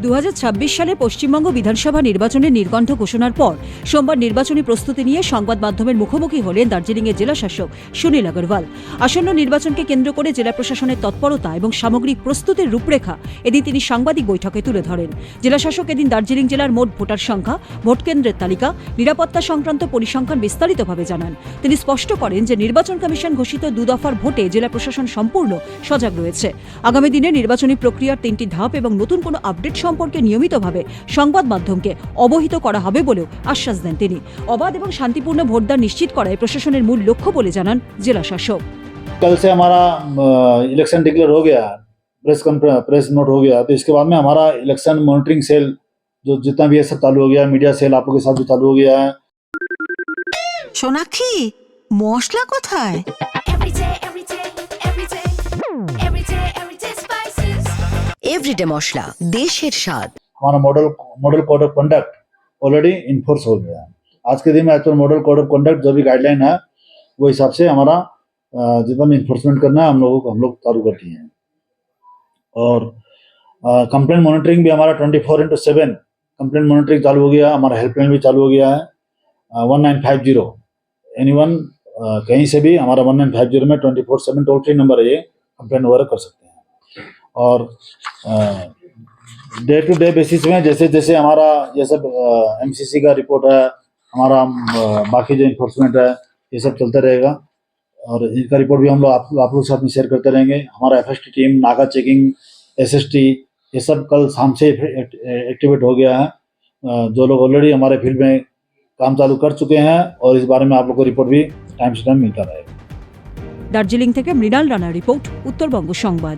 2026 সালে পশ্চিমবঙ্গ বিধানসভা নির্বাচনের নির্কণ্ঠ ঘোষণার পর সোমবার নির্বাচনী প্রস্তুতি নিয়ে সংবাদ মাধ্যমের মুখোমুখি হলেন দার্জিলিংয়ের জেলা শাসক সুনীল আগরওয়াল। আসন্ন নির্বাচনকে কেন্দ্র করে জেলা প্রশাসনের তৎপরতা এবং সামগ্রিক প্রস্তুতির রূপরেখা এদিন তিনি সাংবাদিক বৈঠকে তুলে ধরেন। জেলা শাসক এদিন দার্জিলিং জেলার মোট ভোটার সংখ্যা, ভোট কেন্দ্রের তালিকা, নিরাপত্তা সংক্রান্ত পরিসংখ্যান বিস্তারিতভাবে জানান। তিনি স্পষ্ট করেন যে নির্বাচন কমিশন ঘোষিত 2 দফার ভোটে জেলা প্রশাসন সম্পূর্ণ সজাগ রয়েছে। আগামী দিনে নির্বাচনী প্রক্রিয়ার 3টি ধাপ এবং নতুন কোনো আপডেট সম্পর্কে নিয়মিতভাবে সংবাদ মাধ্যমকে অবহিত করা হবে বলেও আশ্বাস দেন তিনি। অবাধ এবং শান্তিপূর্ণ ভোটদান নিশ্চিত করাই প্রশাসনের মূল লক্ষ্য বলে জানান জেলা শাসক। कल से हमारा इलेक्शन डिक्लेयर हो गया, प्रेस नोट हो गया, तो इसके बाद में हमारा इलेक्शन मॉनिटरिंग सेल जो जितना भी है सब चालू हो गया, मीडिया सेल आप लोगों के साथ भी चालू हो गया है। সোনাক্ষী, মশলা কোথায়? এভরিডে মশলা, দেশের স্বাদ। हमारा model code of conduct already enforce हो गया है। आज के दिन में as per model code of conduct जो भी गाइडलाइन है वो हिसाब से हमारा जितना भी इन्फोर्समेंट करना है हम लोग चालू कर दिए हैं। और कंप्लेंट मॉनिटरिंग भी हमारा 24/7 कंप्लेंट मॉनिटरिंग चालू हो गया। हमारा हेल्पलाइन भी चालू हो गया है 1950। एनीवन कहीं से भी हमारा 1950 में 24/7 टोल फ्री नंबर है, ये कंप्लेंट वगैरह कर सकते हैं। और डे टू डे बेसिस में जैसे जैसे हमारा ये सब एमसीसी का रिपोर्ट है, हमारा बाकी जो इन्फोर्समेंट है ये सब चलता रहेगा। और इनका रिपोर्ट भी हम लोग आप लोगों के साथ में शेयर करते रहेंगे। हमारा एफएसटी टीम, नाका चेकिंग, एसएसटी, ये सब कल शाम से एक्टिवेट हो गया है। जो लोग ऑलरेडी हमारे फील्ड में काम चालू कर चुके हैं और इस बारे में आप लोग को रिपोर्ट भी टाइम से टाइम मिलता रहेगा। দার্জিলিং থেকে মৃণাল রানা রিপোর্ট, উত্তরবঙ্গ সংবাদ।